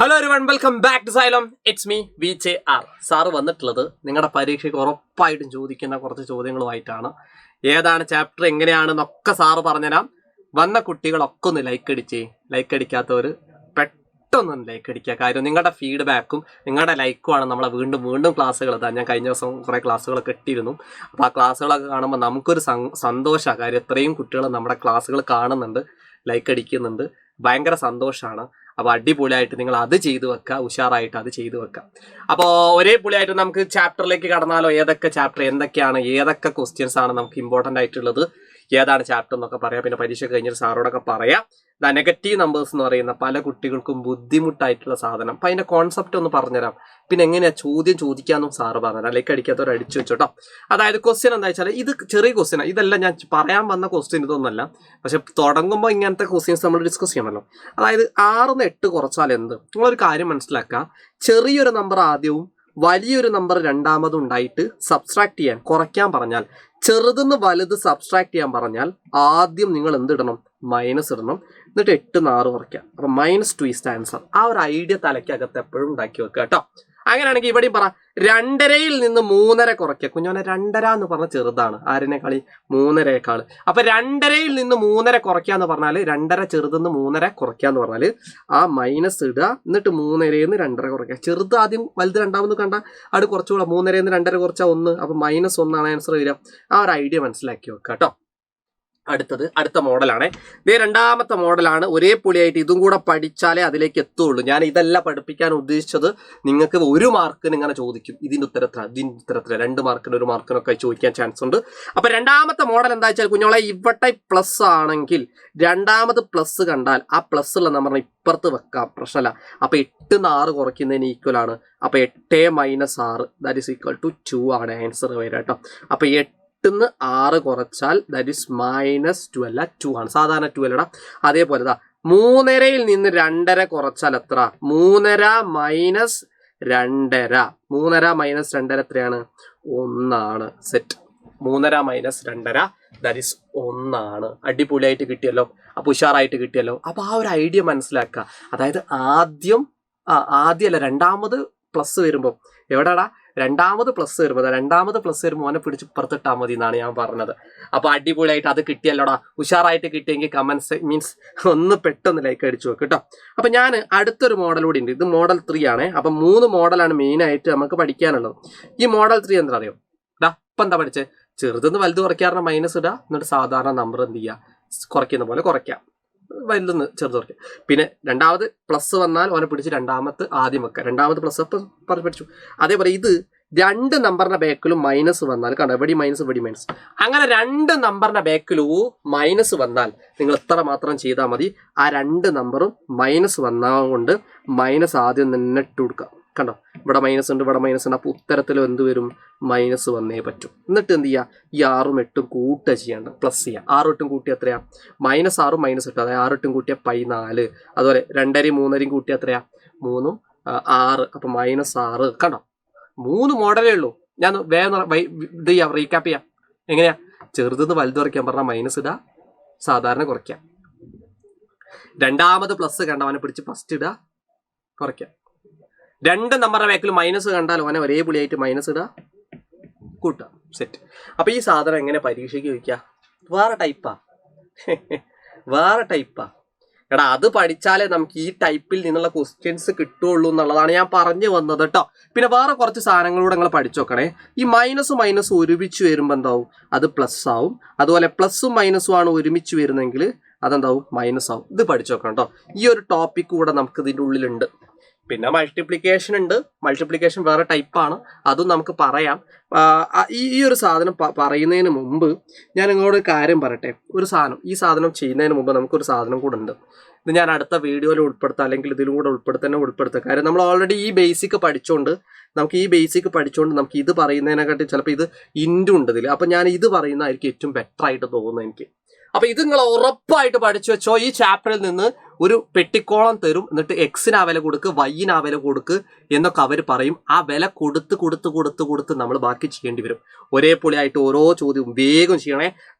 Hello everyone, welcome back to Xylem. It's me VJR. Sir വന്നിട്ടുള്ളത് നിങ്ങളുടെ പരീക്ഷയ്ക്ക് ഉറപ്പായിട്ടും ചോദിക്കുന്ന കുറച്ച് ചോദ്യങ്ങളുമായിട്ടാണ്. ഏതാണ് ചാപ്റ്റർ എങ്ങനെയാണെന്നൊക്കെ സാറ് പറഞ്ഞുതരാം. വന്ന കുട്ടികളൊക്കെ ഒന്ന് ലൈക്ക് അടിച്ചേ. ലൈക്ക് അടിക്കാത്തവർ പെട്ടെന്ന് ലൈക്ക് അടിക്കുക. കാര്യം നിങ്ങളുടെ ഫീഡ്ബാക്കും നിങ്ങളുടെ ലൈക്കുമാണ് നമ്മളെ വീണ്ടും വീണ്ടും ക്ലാസ്സുകൾ എത്താൻ. ഞാൻ കഴിഞ്ഞ ദിവസം കുറേ ക്ലാസ്സുകളൊക്കെ ഇട്ടിരുന്നു. അപ്പോൾ ആ ക്ലാസ്സുകളൊക്കെ കാണുമ്പോൾ നമുക്കൊരു സന്തോഷമാണ്. കാര്യം ഇത്രയും കുട്ടികൾ നമ്മുടെ ക്ലാസ്സുകൾ കാണുന്നുണ്ട്, ലൈക്ക് അടിക്കുന്നുണ്ട്. ഭയങ്കര സന്തോഷമാണ്. അപ്പോൾ അടിപൊളിയായിട്ട് നിങ്ങൾ അത് ചെയ്തു വെക്കുക, ഉഷാറായിട്ട് അത് ചെയ്തു വെക്കുക. അപ്പോൾ ഒരേ പൊളിയായിട്ട് നമുക്ക് ചാപ്റ്ററിലേക്ക് കടന്നാലോ? ഏതൊക്കെ ചാപ്റ്റർ എന്തൊക്കെയാണ്, ഏതൊക്കെ ക്വസ്റ്റ്യൻസ് ആണ് നമുക്ക് ഇമ്പോർട്ടൻ്റ് ആയിട്ടുള്ളത്, ഏതാണ് ചാപ്റ്റർ എന്നൊക്കെ പറയാം. പിന്നെ പരീക്ഷ കഴിഞ്ഞിട്ട് സാറോടൊക്കെ പറയാം. നെഗറ്റീവ് നമ്പേഴ്സ് എന്ന് പറയുന്ന പല കുട്ടികൾക്കും ബുദ്ധിമുട്ടായിട്ടുള്ള സാധനം. അപ്പം അതിൻ്റെ കോൺസെപ്റ്റ് ഒന്ന് പറഞ്ഞുതരാം. പിന്നെ എങ്ങനെയാ ചോദ്യം ചോദിക്കാമെന്നും സാറ് പറഞ്ഞുതരാം. ലൈക്ക് അടിക്കാത്തവർ അടിച്ചു വെച്ചോട്ടോ. അതായത് ക്വസ്റ്റ്യൻ എന്താ വെച്ചാൽ, ഇത് ചെറിയ ക്വസ്റ്റ്യനാണ്. ഇതെല്ലാം ഞാൻ പറയാൻ വന്ന ക്വസ്റ്റ്യൻ ഇതൊന്നുമല്ല. പക്ഷെ തുടങ്ങുമ്പോൾ ഇങ്ങനത്തെ ക്വസ്റ്റ്യൻസ് നമ്മൾ ഡിസ്കസ് ചെയ്യണമല്ലോ. അതായത് 6 8 കുറച്ചാൽ എന്ത്? നിങ്ങളൊരു കാര്യം മനസ്സിലാക്കുക. ചെറിയൊരു നമ്പർ ആദ്യവും വലിയൊരു നമ്പർ രണ്ടാമതും ഉണ്ടായിട്ട് സബ്സ്ട്രാക്ട് ചെയ്യാൻ, കുറയ്ക്കാൻ പറഞ്ഞാൽ, ചെറുതെന്ന് വലുത് സബ്സ്ട്രാക്ട് ചെയ്യാൻ പറഞ്ഞാൽ ആദ്യം നിങ്ങൾ എന്തിടണം? മൈനസ് ഇടണം. എന്നിട്ട് 8 6 കുറയ്ക്കുക. അപ്പം -2 ഈസ് ദ ആൻസർ. ആ ഒരു ഐഡിയ തലയ്ക്കകത്ത് എപ്പോഴും ഉണ്ടാക്കി വെക്കുക കേട്ടോ. അങ്ങനെയാണെങ്കിൽ ഇവിടെയും പറ 2.5 നിന്ന് 3.5 കുറയ്ക്കുക. കുഞ്ഞോനെ 2.5 എന്ന് പറഞ്ഞാൽ ചെറുതാണ്. ആരിനേക്കാളി? 3.5. അപ്പൊ 2.5 നിന്ന് 3.5 കുറയ്ക്കുക എന്ന് പറഞ്ഞാൽ 2.5 ചെറുതെന്ന് 3.5 കുറയ്ക്കുക എന്ന് പറഞ്ഞാൽ ആ മൈനസ് ഇടുക. എന്നിട്ട് 3.5 നിന്ന് 2.5 കുറയ്ക്കുക. ചെറുത് ആദ്യം, വലുത് രണ്ടാമത് കണ്ട അത് കുറച്ചുകൂടെ. 3.5 നിന്ന് 2.5 കുറച്ചാൽ 1. അപ്പൊ -1 ആണ് ആൻസർ വരിക. ആ ഒരു ഐഡിയ മനസ്സിലാക്കി വെക്കുക കേട്ടോ. അടുത്ത മോഡലാണ്. ഇതേ രണ്ടാമത്തെ മോഡലാണ്. ഒരേ പൊളിയായിട്ട് ഇതും കൂടെ പഠിച്ചാലേ അതിലേക്ക് എത്തുള്ളൂ. ഞാൻ ഇതല്ല പഠിപ്പിക്കാൻ ഉദ്ദേശിച്ചത്. നിങ്ങൾക്ക് 1 മാർക്കിന് ഇങ്ങനെ ചോദിക്കും. ഇതിൻ്റെ ഉത്തരത്തിൽ 2 മാർക്കിന് 1 മാർക്കിനൊക്കെ ചോദിക്കാൻ ചാൻസ് ഉണ്ട്. അപ്പൊ രണ്ടാമത്തെ മോഡൽ എന്താ വെച്ചാൽ, കുഞ്ഞോളെ ഇവിടെ പ്ലസ് ആണെങ്കിൽ രണ്ടാമത് പ്ലസ് കണ്ടാൽ ആ പ്ലസ് ഉള്ള നമ്പറിനെ ഇപ്പുറത്ത് വെക്കാം, പ്രശ്നമല്ല. അപ്പൊ 8 നിന്ന് 6 കുറയ്ക്കുന്നതിന് ഈക്വൽ ആണ്. അപ്പൊ 8 - 6 ദാറ്റ് ഈസ് ഈക്വൽ ടു 2 ആണ് ആൻസർ വരിക കേട്ടോ. അപ്പൊ 8 നിന്ന് 6 കുറച്ചാൽ ദാറ്റ് ഈസ് -2 അല്ല 2 ആണ്. സാധാരണ 2 അല്ലടാ. അതേപോലെ 3.5 നിന്ന് 2.5 കുറച്ചാൽ എത്ര? 3.5 - 2.5. 3.5 - 2.5 എത്രയാണ്? 1 ആണ്. സെറ്റ്. 3.5 - 2.5 ദാറ്റ് ഈസ് 1 ആണ്. അടിപൊളിയായിട്ട് കിട്ടിയല്ലോ. അപ്പോൾ ഉഷാറായിട്ട് കിട്ടിയല്ലോ. അപ്പോൾ ആ ഒരു ഐഡിയ മനസ്സിലാക്കുക. അതായത് ആദ്യമല്ല, രണ്ടാമത് പ്ലസ് വരുമ്പോൾ എവിടെടാ? രണ്ടാമത് പ്ലസ് വരുമ്പോൾ അവനെ പിടിച്ച് പുറത്തിട്ടാൽ മതി എന്നാണ് ഞാൻ പറഞ്ഞത്. അപ്പോൾ അടിപൊളിയായിട്ട് അത് കിട്ടിയല്ലോടാ. ഉഷാറായിട്ട് കിട്ടിയെങ്കിൽ കമൻസ് മീൻസ് ഒന്ന് പെട്ടെന്ന് ലൈക്ക് അടിച്ചു വെക്ക് കേട്ടോ. അപ്പം ഞാൻ അടുത്തൊരു മോഡൽ കൂടി ഉണ്ട്. ഇത് മോഡൽ 3 ആണ്. അപ്പം 3 മോഡലാണ് മെയിനായിട്ട് നമുക്ക് പഠിക്കാനുള്ളത്. ഈ മോഡൽ 3 എന്താ അറിയോ? ഇപ്പം എന്താ പഠിച്ചത്? ചെറുതെന്ന് വലുത് കുറയ്ക്കാറുണ്ട് മൈനസ് ഇടുക. എന്നിട്ട് സാധാരണ നമ്പർ എന്ത് ചെയ്യുക? കുറയ്ക്കുന്ന പോലെ കുറയ്ക്കാം. വലുതെന്ന് ചെറുത് കുറയ്ക്കുക. പിന്നെ രണ്ടാമത് പ്ലസ് വന്നാൽ അവനെ പിടിച്ച് രണ്ടാമത്തെ ആദ്യം വെക്കുക. രണ്ടാമത് പ്ലസ് അപ്പം പഠിച്ചു. അതേപോലെ ഇത് 2 നമ്പറിന്റെ ബാക്കിലും മൈനസ് വന്നാൽ, കണ്ടോ, എവിടെ മൈനസ് ഇവിടെ മൈനസ്, അങ്ങനെ 2 നമ്പറിന്റെ ബാക്കിലും മൈനസ് വന്നാൽ നിങ്ങൾ എത്ര മാത്രം ചെയ്താൽ മതി. ആ 2 നമ്പറും മൈനസ് വന്നതുകൊണ്ട് മൈനസ് ആദ്യം തന്നെ ഇട്ട് കൊടുക്കുക. കണ്ടോ, ഇവിടെ മൈനസ് ഉണ്ട്, ഇവിടെ മൈനസ് ഉണ്ട്. അപ്പോൾ ഉത്തരത്തിലും എന്ത് വരും? മൈനസ് വന്നേ പറ്റും. എന്നിട്ട് എന്ത് ചെയ്യുക? ഈ 6ഉം 8ഉം കൂട്ടുക ചെയ്യേണ്ട, പ്ലസ് ചെയ്യുക. 6ഉം 8ഉം കൂട്ടിയ എത്രയാ? -6ഉം -8. അതായത് 6ഉം 8ഉം കൂട്ടിയ 4. അതുപോലെ 2.5 3.5 കൂട്ടിയ എത്രയാ? 3ഉം 6. അപ്പം -6. കണ്ടോ, 3 മോഡലേ ഉള്ളൂ. ഞാൻ വേഗം ഇത് ചെയ്യാം, റീക്യാപ്പ് ചെയ്യാം. എങ്ങനെയാ? ചെറുതെന്ന് വലുത് കുറയ്ക്കാൻ പറഞ്ഞാൽ മൈനസ് ഇടുക, സാധാരണ കുറയ്ക്കാം. രണ്ടാമത് പ്ലസ് കണ്ടവനെ പിടിച്ച് ഫസ്റ്റ് ഇടുക, കുറയ്ക്കാം. 2 നമ്പറിന്റെ ബാക്കിൽ മൈനസ് കണ്ടാൽ അവനെ ഒരേ പുള്ളിയായിട്ട് മൈനസ് ഇടുക, കൂട്ടുക. സെറ്റ്. അപ്പൊ ഈ സാധനം എങ്ങനെ പരീക്ഷയ്ക്ക് ചോദിക്കുക? വേറെ ടൈപ്പാ. എടാ, അത് പഠിച്ചാലേ നമുക്ക് ഈ ടൈപ്പിൽ നിന്നുള്ള ക്വസ്റ്റ്യൻസ് കിട്ടുള്ളൂ എന്നുള്ളതാണ് ഞാൻ പറഞ്ഞു വന്നത് കേട്ടോ. പിന്നെ വേറെ കുറച്ച് സാധനങ്ങളൂടെ നിങ്ങൾ പഠിച്ചു നോക്കണേ. ഈ മൈനസ് ഒരുമിച്ച് വരുമ്പോൾ എന്താവും? അത് പ്ലസ് ആവും. അതുപോലെ പ്ലസും മൈനസും ആണ് ഒരുമിച്ച് വരുന്നെങ്കിൽ അതെന്താവും? മൈനസ് ആവും. ഇത് പഠിച്ചു നോക്കണം കേട്ടോ. ഈ ഒരു ടോപ്പിക് കൂടെ നമുക്ക് ഇതിൻ്റെ ഉള്ളിലുണ്ട്. പിന്നെ മൾട്ടിപ്ലിക്കേഷൻ ഉണ്ട്. മൾട്ടിപ്ലിക്കേഷൻ വേറെ ടൈപ്പാണ്, അതും നമുക്ക് പറയാം. ഈ ഒരു സാധനം പറയുന്നതിന് മുമ്പ് ഞാൻ നിങ്ങളോട് കാര്യം പറയട്ടെ. ഈ സാധനം ചെയ്യുന്നതിന് മുമ്പ് നമുക്കൊരു സാധനം കൂടെ ഉണ്ട്. ഇത് ഞാൻ അടുത്ത വീഡിയോയിൽ ഉൾപ്പെടുത്താം, അല്ലെങ്കിൽ ഇതിലും കൂടെ ഉൾപ്പെടുത്താം. കാര്യം നമ്മൾ ഓൾറെഡി ഈ ബേസിക് പഠിച്ചുകൊണ്ട് നമുക്ക് ഇത് പറയുന്നതിനെക്കാട്ടി ചിലപ്പോൾ ഇത് ഇൻറ്റും ഉണ്ട് ഇതിൽ. അപ്പം ഞാൻ ഇത് പറയുന്നതായിരിക്കും ഏറ്റവും ബെറ്റർ ആയിട്ട് തോന്നുന്നത് എനിക്ക്. അപ്പൊ ഇത് നിങ്ങൾ ഉറപ്പായിട്ട് പഠിച്ചു വെച്ചോ. ഈ ചാപ്റ്ററിൽ നിന്ന് ഒരു പെട്ടിക്കോളം തരും. എന്നിട്ട് എക്സിന് ആ വില കൊടുക്ക്, വൈന് ആ വില കൊടുക്ക് എന്നൊക്കെ അവർ പറയും. ആ വില കൊടുത്ത് നമ്മൾ ബാക്കി ചെയ്യേണ്ടി വരും. ഒരേ പൊളിയായിട്ട് ഓരോ ചോദ്യവും വേഗം ചെയ്യണേ.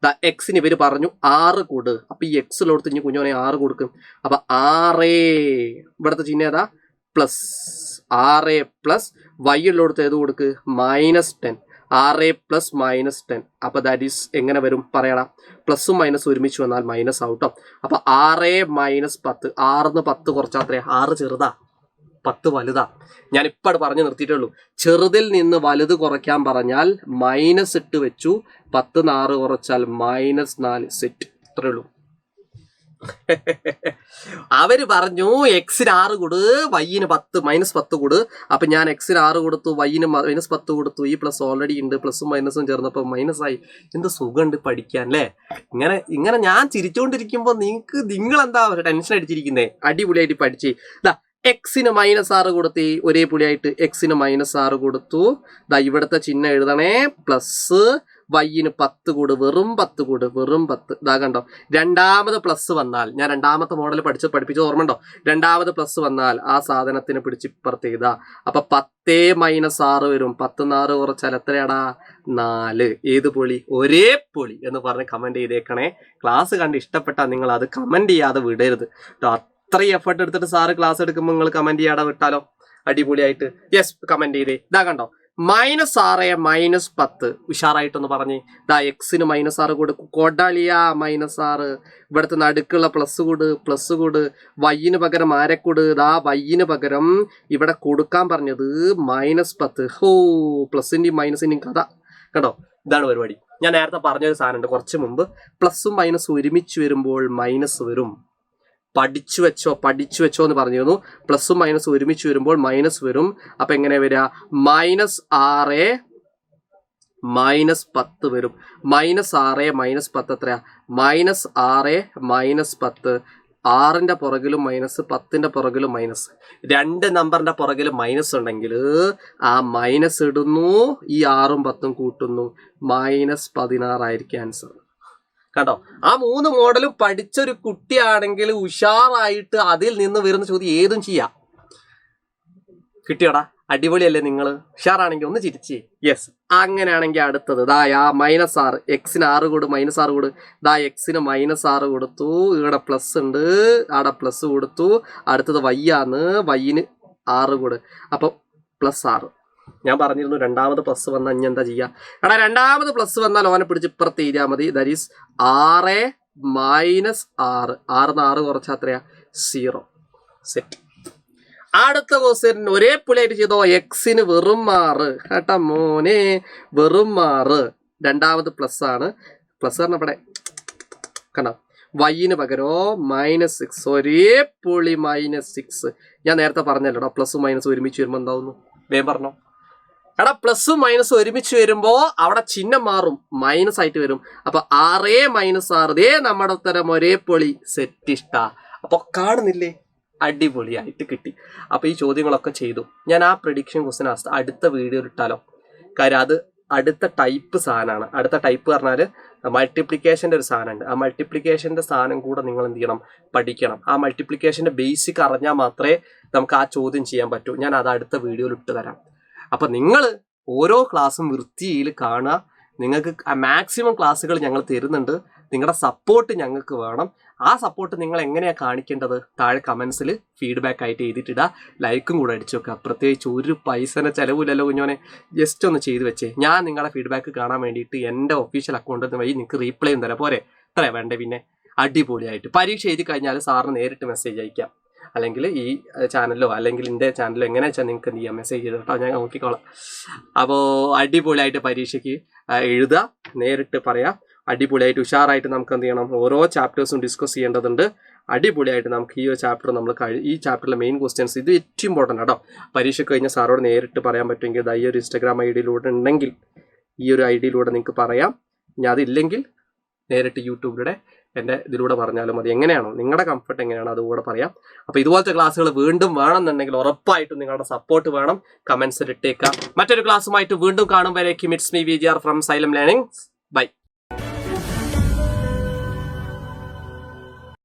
എക്സിന് ഇവർ പറഞ്ഞു 6 കൊടു. അപ്പൊ ഈ എക്സിലോടത്ത് ഇനി കുഞ്ഞോനെ 6 കൊടുക്കും. അപ്പൊ 6 ഇവിടുത്തെ ചിഹ്നം ഏതാ? പ്ലസ് 6 പ്ലസ് y ഉള്ളിടത്ത് ഏത് കൊടുക്ക് -10 6 പ്ലസ് -10 അപ്പോൾ ദാറ്റ് ഈസ് എങ്ങനെ വരും പറയണം പ്ലസും മൈനസും ഒരുമിച്ച് വന്നാൽ മൈനസ് ആവട്ടോ അപ്പോൾ 6 - 10 6 10 കുറച്ചാൽ അത്രയാ 6 ചെറുതാ 10 വലുതാ ഞാൻ ഇപ്പോൾ പറഞ്ഞു നിർത്തിയിട്ടുള്ളൂ ചെറുതിൽ നിന്ന് വലുത് കുറയ്ക്കാൻ പറഞ്ഞാൽ മൈനസ് ഇട്ട് വെച്ചു 10 6 കുറച്ചാൽ -4 സെറ്റ് അത്രേ ഉള്ളൂ അവര് പറഞ്ഞു എക്സിന് 6 കൊടു വൈന് 10 -10 കൊടു അപ്പൊ ഞാൻ എക്സിന് 6 കൊടുത്തു വൈന് -10 കൊടുത്തു ഈ പ്ലസ് ഓൾറെഡി ഉണ്ട് പ്ലസും മൈനസും ചേർന്നപ്പോ മൈനസായി എന്ത് സുഖമുണ്ട് പഠിക്കാൻ അല്ലേ ഇങ്ങനെ ഞാൻ ചിരിച്ചുകൊണ്ടിരിക്കുമ്പോ നിങ്ങളെന്താ ടെൻഷൻ അടിച്ചിരിക്കുന്നേ അടിപൊളിയായിട്ട് പഠിച്ചേ ഇതാ എക്സിന് -6 കൊടുത്തി ഒരേ പുള്ളിയായിട്ട് എക്സിന് -6 കൊടുത്തു ദാ ഇവിടുത്തെ ചിഹ്നം എഴുതണേ പ്ലസ് വൈന് 10 കൂട് വെറും 10 കൂട് വെറും 10 ഇതാ കണ്ടോ രണ്ടാമത് പ്ലസ് വന്നാൽ ഞാൻ രണ്ടാമത്തെ മോഡൽ പഠിപ്പിച്ചത് ഓർമ്മയുണ്ടോ രണ്ടാമത് പ്ലസ് വന്നാൽ ആ സാധനത്തിന് പിടിച്ചിപ്പുറത്ത് ചെയ്താ അപ്പൊ 10 - 6 വരും 10 6 കുറച്ചാൽ എത്രയാടാ 4 ഏത് പൊളി ഒരേ പൊളി എന്ന് പറഞ്ഞ് കമന്റ് ചെയ്തേക്കണേ ക്ലാസ് കണ്ട് ഇഷ്ടപ്പെട്ടാൽ നിങ്ങൾ അത് കമന്റ് ചെയ്യാതെ വിടരുത് അത്രയും എഫർട്ട് എടുത്തിട്ട് സാറ് ക്ലാസ് എടുക്കുമ്പോൾ നിങ്ങൾ കമന്റ് ചെയ്യാതെ വിട്ടാലോ അടിപൊളിയായിട്ട് യെസ് കമന്റ് ചെയ്തേ ഇതാ കണ്ടോ -6 - 10 ഉഷാറായിട്ടൊന്ന് പറഞ്ഞേ ദാ എക്സിന് -6 കൊടുക്കും കൊടാളിയ -6 ഇവിടുത്തെ നടുക്കുള്ള പ്ലസ് കൂട് വൈന് പകരം ആരെക്കൂട് ദാ വൈന് പകരം ഇവിടെ കൊടുക്കാൻ പറഞ്ഞത് -10 ഹോ പ്ലസിന്റെയും മൈനസിന്റെയും കഥ കണ്ടോ ഇതാണ് പരിപാടി ഞാൻ നേരത്തെ പറഞ്ഞൊരു സാധനമുണ്ട് കുറച്ച് മുമ്പ് പ്ലസും മൈനസും ഒരുമിച്ച് വരുമ്പോൾ മൈനസ് വരും പഠിച്ചു വെച്ചോ എന്ന് പറഞ്ഞിരുന്നു പ്ലസും മൈനസും ഒരുമിച്ച് വരുമ്പോൾ മൈനസ് വരും അപ്പൊ എങ്ങനെ വരിക -6 - 10 വരും -6 - 10 എത്രയാ -6 - 10 6ന്റെ പുറകിലും മൈനസ് 10ന്റെ പുറകിലും മൈനസ് 2 നമ്പറിന്റെ പുറകിൽ മൈനസ് ഉണ്ടെങ്കിൽ ആ മൈനസ് ഇടുന്നു ഈ 6ഉം 10ഉം കൂട്ടുന്നു -16 ആയിരിക്കും ആൻസർ കണ്ടോ ആ 3 മോഡലും പഠിച്ചൊരു കുട്ടിയാണെങ്കിൽ ഉഷാറായിട്ട് അതിൽ നിന്ന് വരുന്ന ചോദ്യം ഏതും ചെയ്യാം കിട്ടിയോടാ അടിപൊളിയല്ലേ നിങ്ങൾ ഉഷാറാണെങ്കിൽ ഒന്ന് ചിരിച്ചേ യെസ് അങ്ങനെയാണെങ്കിൽ അടുത്തത് ദാ -6 എക്സിന് 6 കൂട് -6 കൂട് ദാ എക്സിന് -6 കൊടുത്തു ഇവിടെ പ്ലസ് ഉണ്ട് അവിടെ പ്ലസ് കൊടുത്തു അടുത്തത് വൈ ആണ് വൈന് 6 കൂട് അപ്പൊ +6 ഞാൻ പറഞ്ഞിരുന്നു രണ്ടാമത് പ്ലസ് വന്നാൽ ഇനി എന്താ ചെയ്യാ എടാ രണ്ടാമത് പ്ലസ് വന്നാൽ ഓനെ പിടിച്ച് ഇപ്പുറത്ത് എഴുതിയാൽ മതി ദാറ്റ് ഈസ് 6 - 6 6 കുറച്ചാൽ അത്രയാ 0 സെറ്റ് അടുത്ത ക്വസ്റ്റ്യൻ ഒരേ പുള്ളിയായിട്ട് ചെയ്തോ എക്സിന് വെറും 6 കേട്ടാ മോനെ വെറും 6 രണ്ടാമത് പ്ലസ് ആണ് പ്ലസ് പറഞ്ഞപ്പടെ കണ്ടോ വൈന് പകരോ -6 ഒരേ പുള്ളി -6 ഞാൻ നേരത്തെ പറഞ്ഞല്ലോ പ്ലസും മൈനസും ഒരുമിച്ച് വരുമ്പോൾ എന്താവുന്നു വേഗം പറഞ്ഞോ എടാ പ്ലസും മൈനസും ഒരുമിച്ച് വരുമ്പോ അവിടെ ചിഹ്നം മാറും മൈനസ് ആയിട്ട് വരും അപ്പൊ 6 - 6 ദേ നമ്മുടെ ഉത്തരം ഒരേ പൊളി സെറ്റ് ഇഷ്ട അപ്പൊ കാണുന്നില്ലേ അടിപൊളിയായിട്ട് കിട്ടി അപ്പൊ ഈ ചോദ്യങ്ങളൊക്കെ ചെയ്തു ഞാൻ ആ പ്രഡിക്ഷൻ ക്വസ്റ്റ്യൻ അടുത്ത വീഡിയോയിൽ ഇട്ടാലോ കാര്യം അത് അടുത്ത ടൈപ്പ് സാധനമാണ് അടുത്ത ടൈപ്പ് പറഞ്ഞാൽ മൾട്ടിപ്ലിക്കേഷൻ്റെ ഒരു സാധനമുണ്ട് ആ മൾട്ടിപ്ലിക്കേഷൻ്റെ സാധനം കൂടെ നിങ്ങൾ എന്ത് ചെയ്യണം പഠിക്കണം ആ മൾട്ടിപ്ലിക്കേഷൻ്റെ ബേസിക് അറിഞ്ഞാൽ മാത്രമേ നമുക്ക് ആ ചോദ്യം ചെയ്യാൻ പറ്റൂ ഞാൻ അത് അടുത്ത വീഡിയോയിൽ ഇട്ട് തരാം അപ്പൊ നിങ്ങൾ ഓരോ ക്ലാസ്സും വൃത്തിയിൽ കാണുക നിങ്ങൾക്ക് മാക്സിമം ക്ലാസ്സുകൾ ഞങ്ങൾ തരുന്നുണ്ട് നിങ്ങളുടെ സപ്പോർട്ട് ഞങ്ങൾക്ക് വേണം ആ സപ്പോർട്ട് നിങ്ങൾ എങ്ങനെയാണ് കാണിക്കേണ്ടത് താഴെ കമൻസിൽ ഫീഡ്ബാക്ക് ആയിട്ട് എഴുതിയിട്ടിടുക ലൈക്കും കൂടെ അടിച്ചു വെക്കുക പ്രത്യേകിച്ച് ഒരു പൈസനെ ചിലവില്ലല്ലോ കുഞ്ഞോനെ ജസ്റ്റ് ഒന്ന് ചെയ്തു വെച്ചേ ഞാൻ നിങ്ങളുടെ ഫീഡ്ബാക്ക് കാണാൻ വേണ്ടിയിട്ട് എൻ്റെ ഒഫീഷ്യൽ അക്കൗണ്ടിൽ വഴി നിങ്ങൾക്ക് റീപ്ലൈ തരാം പോരെ ഇത്രേ വേണ്ടേ പിന്നെ അടിപൊളിയായിട്ട് പരീക്ഷ എഴുതി കഴിഞ്ഞാൽ സാറിന് നേരിട്ട് മെസ്സേജ് അയക്കാം അല്ലെങ്കിൽ ഈ ചാനലിലോ അല്ലെങ്കിൽ എൻ്റെ ചാനലിലോ എങ്ങനെ വെച്ചാൽ നിങ്ങൾക്ക് എന്ത് ചെയ്യാം മെസ്സേജ് ചെയ്ത് കേട്ടോ ഞാൻ നോക്കിക്കോളാം അപ്പോൾ അടിപൊളിയായിട്ട് പരീക്ഷയ്ക്ക് എഴുതുക നേരിട്ട് പറയാം അടിപൊളിയായിട്ട് ഉഷാറായിട്ട് നമുക്ക് എന്ത് ചെയ്യണം ഓരോ ചാപ്റ്റേഴ്സും ഡിസ്കസ് ചെയ്യേണ്ടതുണ്ട് അടിപൊളിയായിട്ട് നമുക്ക് ഈ ഒരു ചാപ്റ്റർ നമ്മൾ ഈ ചാപ്റ്ററിലെ മെയിൻ ക്വസ്റ്റ്യൻസ് ഇത് ഏറ്റവും ഇമ്പോർട്ടൻ്റ് കേട്ടോ പരീക്ഷ കഴിഞ്ഞാൽ സാറോട് നേരിട്ട് പറയാൻ പറ്റുമെങ്കിൽ ഈ ഒരു ഇൻസ്റ്റാഗ്രാം ഐഡിയിലൂടെ ഉണ്ടെങ്കിൽ ഈ ഒരു ഐഡിയിലൂടെ നിങ്ങൾക്ക് പറയാം ഇനി അതില്ലെങ്കിൽ നേരിട്ട് യൂട്യൂബിലൂടെ എൻ്റെ ഇതിലൂടെ പറഞ്ഞാലും മതി എങ്ങനെയാണോ നിങ്ങളുടെ കംഫർട്ട് എങ്ങനെയാണോ അതുകൂടെ പറയാം അപ്പോൾ ഇതുപോലത്തെ ക്ലാസ്സുകൾ വീണ്ടും വേണമെന്നുണ്ടെങ്കിൽ ഉറപ്പായിട്ടും നിങ്ങളുടെ സപ്പോർട്ട് വേണം കമൻസിൽ ഇട്ടേക്കാം മറ്റൊരു ക്ലാസ്സുമായിട്ട് വീണ്ടും കാണുമ്പോഴേക്കും it's me VGR from Xylem learning by